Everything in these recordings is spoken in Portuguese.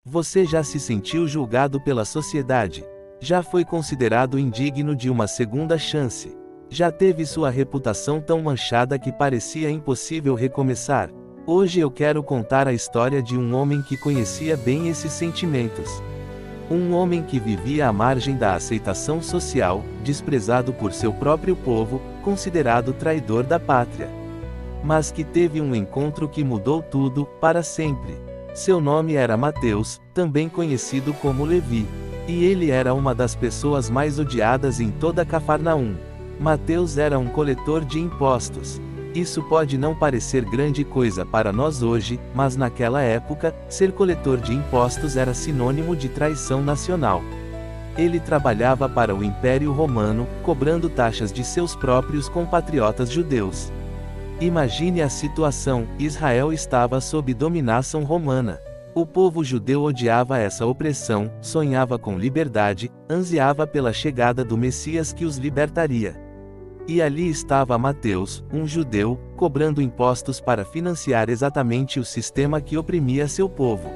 Você já se sentiu julgado pela sociedade? Já foi considerado indigno de uma segunda chance? Já teve sua reputação tão manchada que parecia impossível recomeçar? Hoje eu quero contar a história de um homem que conhecia bem esses sentimentos. Um homem que vivia à margem da aceitação social, desprezado por seu próprio povo, considerado traidor da pátria. Mas que teve um encontro que mudou tudo, para sempre. Seu nome era Mateus, também conhecido como Levi. E ele era uma das pessoas mais odiadas em toda Cafarnaum. Mateus era um coletor de impostos. Isso pode não parecer grande coisa para nós hoje, mas naquela época, ser coletor de impostos era sinônimo de traição nacional. Ele trabalhava para o Império Romano, cobrando taxas de seus próprios compatriotas judeus. Imagine a situação: Israel estava sob dominação romana. O povo judeu odiava essa opressão, sonhava com liberdade, ansiava pela chegada do Messias que os libertaria. E ali estava Mateus, um judeu, cobrando impostos para financiar exatamente o sistema que oprimia seu povo.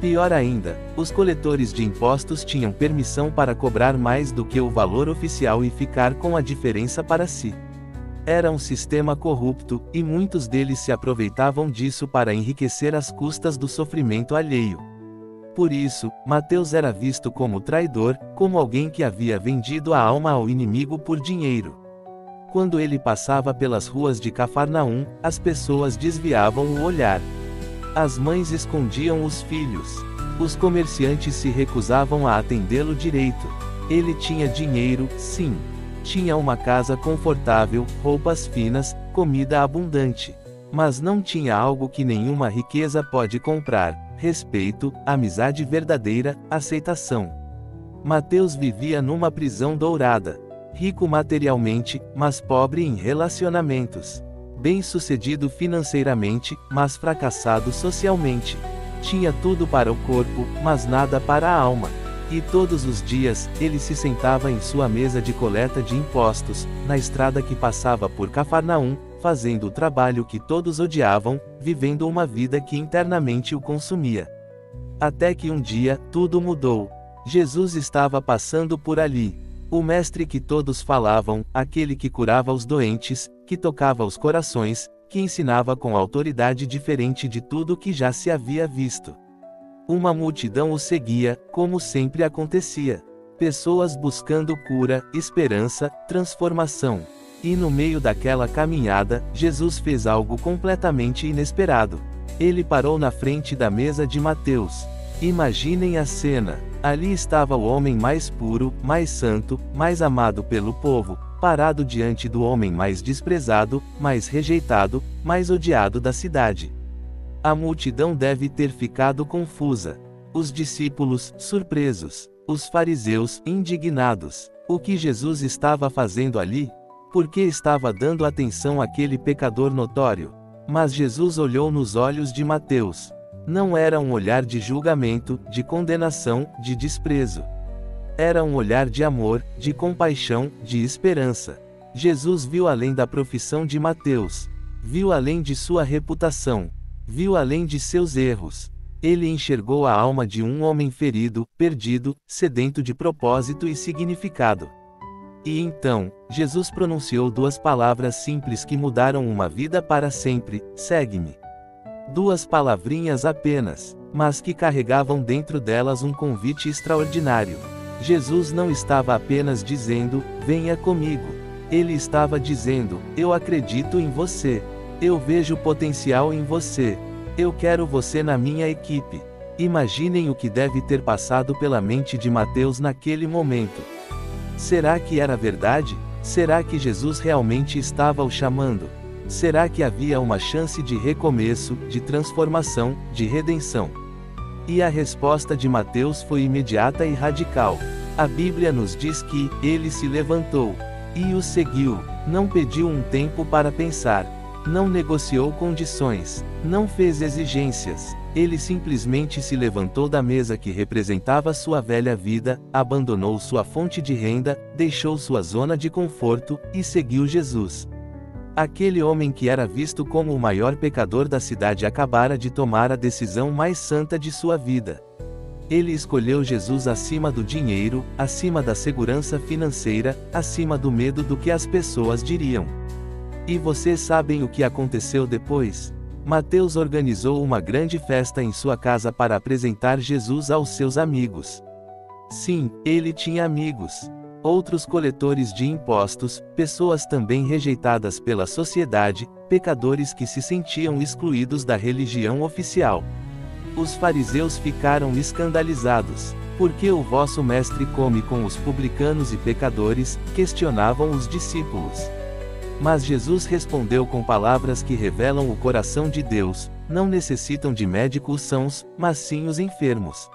Pior ainda, os coletores de impostos tinham permissão para cobrar mais do que o valor oficial e ficar com a diferença para si. Era um sistema corrupto, e muitos deles se aproveitavam disso para enriquecer às custas do sofrimento alheio. Por isso, Mateus era visto como traidor, como alguém que havia vendido a alma ao inimigo por dinheiro. Quando ele passava pelas ruas de Cafarnaum, as pessoas desviavam o olhar. As mães escondiam os filhos. Os comerciantes se recusavam a atendê-lo direito. Ele tinha dinheiro, sim. Tinha uma casa confortável, roupas finas, comida abundante. Mas não tinha algo que nenhuma riqueza pode comprar: respeito, amizade verdadeira, aceitação. Mateus vivia numa prisão dourada. Rico materialmente, mas pobre em relacionamentos. Bem-sucedido financeiramente, mas fracassado socialmente. Tinha tudo para o corpo, mas nada para a alma. E todos os dias, ele se sentava em sua mesa de coleta de impostos, na estrada que passava por Cafarnaum, fazendo o trabalho que todos odiavam, vivendo uma vida que internamente o consumia. Até que um dia, tudo mudou. Jesus estava passando por ali. O mestre que todos falavam, aquele que curava os doentes, que tocava os corações, que ensinava com autoridade diferente de tudo que já se havia visto. Uma multidão o seguia, como sempre acontecia. Pessoas buscando cura, esperança, transformação. E no meio daquela caminhada, Jesus fez algo completamente inesperado. Ele parou na frente da mesa de Mateus. Imaginem a cena. Ali estava o homem mais puro, mais santo, mais amado pelo povo, parado diante do homem mais desprezado, mais rejeitado, mais odiado da cidade. A multidão deve ter ficado confusa. Os discípulos, surpresos. Os fariseus, indignados. O que Jesus estava fazendo ali? Por que estava dando atenção àquele pecador notório? Mas Jesus olhou nos olhos de Mateus. Não era um olhar de julgamento, de condenação, de desprezo. Era um olhar de amor, de compaixão, de esperança. Jesus viu além da profissão de Mateus. Viu além de sua reputação. Viu além de seus erros. Ele enxergou a alma de um homem ferido, perdido, sedento de propósito e significado. E então, Jesus pronunciou duas palavras simples que mudaram uma vida para sempre: segue-me. Duas palavrinhas apenas, mas que carregavam dentro delas um convite extraordinário. Jesus não estava apenas dizendo, venha comigo. Ele estava dizendo, eu acredito em você. Eu vejo potencial em você. Eu quero você na minha equipe. Imaginem o que deve ter passado pela mente de Mateus naquele momento. Será que era verdade? Será que Jesus realmente estava o chamando? Será que havia uma chance de recomeço, de transformação, de redenção? E a resposta de Mateus foi imediata e radical. A Bíblia nos diz que ele se levantou e o seguiu. Não pediu um tempo para pensar. Não negociou condições. Não fez exigências. Ele simplesmente se levantou da mesa que representava sua velha vida, abandonou sua fonte de renda, deixou sua zona de conforto, e seguiu Jesus. Aquele homem que era visto como o maior pecador da cidade acabara de tomar a decisão mais santa de sua vida. Ele escolheu Jesus acima do dinheiro, acima da segurança financeira, acima do medo do que as pessoas diriam. E vocês sabem o que aconteceu depois? Mateus organizou uma grande festa em sua casa para apresentar Jesus aos seus amigos. Sim, ele tinha amigos. Outros coletores de impostos, pessoas também rejeitadas pela sociedade, pecadores que se sentiam excluídos da religião oficial. Os fariseus ficaram escandalizados. Por que o vosso mestre come com os publicanos e pecadores? Questionavam os discípulos. Mas Jesus respondeu com palavras que revelam o coração de Deus: não necessitam de médicos sãos, mas sim os enfermos.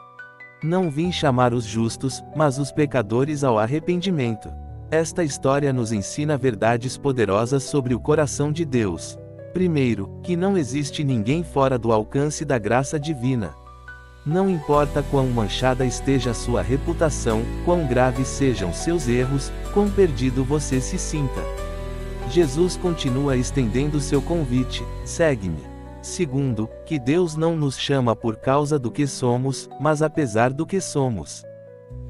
Não vim chamar os justos, mas os pecadores ao arrependimento. Esta história nos ensina verdades poderosas sobre o coração de Deus. Primeiro, que não existe ninguém fora do alcance da graça divina. Não importa quão manchada esteja sua reputação, quão graves sejam seus erros, quão perdido você se sinta. Jesus continua estendendo seu convite: segue-me. Segundo, que Deus não nos chama por causa do que somos, mas apesar do que somos.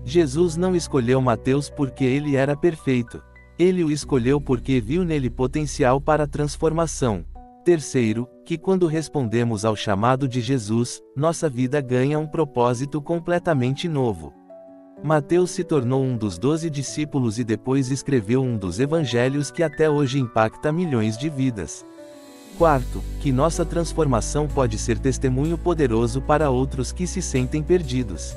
Jesus não escolheu Mateus porque ele era perfeito. Ele o escolheu porque viu nele potencial para transformação. Terceiro, que quando respondemos ao chamado de Jesus, nossa vida ganha um propósito completamente novo. Mateus se tornou um dos 12 discípulos e depois escreveu um dos evangelhos que até hoje impacta milhões de vidas. Quarto, que nossa transformação pode ser testemunho poderoso para outros que se sentem perdidos.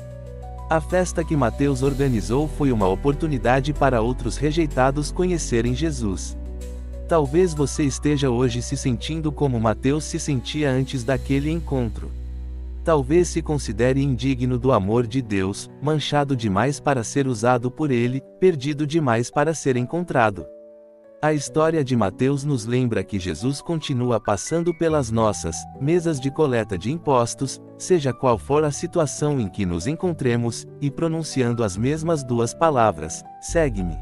A festa que Mateus organizou foi uma oportunidade para outros rejeitados conhecerem Jesus. Talvez você esteja hoje se sentindo como Mateus se sentia antes daquele encontro. Talvez se considere indigno do amor de Deus, manchado demais para ser usado por Ele, perdido demais para ser encontrado. A história de Mateus nos lembra que Jesus continua passando pelas nossas mesas de coleta de impostos, seja qual for a situação em que nos encontremos, e pronunciando as mesmas duas palavras: segue-me.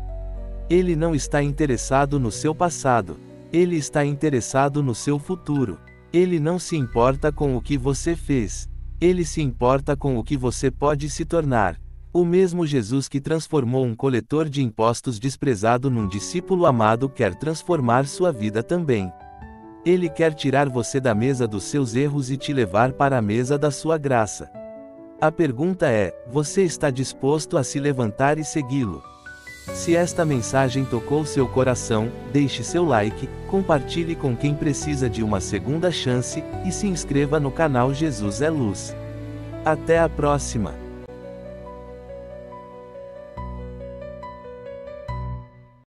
Ele não está interessado no seu passado. Ele está interessado no seu futuro. Ele não se importa com o que você fez. Ele se importa com o que você pode se tornar. O mesmo Jesus que transformou um coletor de impostos desprezado num discípulo amado quer transformar sua vida também. Ele quer tirar você da mesa dos seus erros e te levar para a mesa da sua graça. A pergunta é: você está disposto a se levantar e segui-lo? Se esta mensagem tocou seu coração, deixe seu like, compartilhe com quem precisa de uma segunda chance, e se inscreva no canal Jesus é Luz. Até a próxima!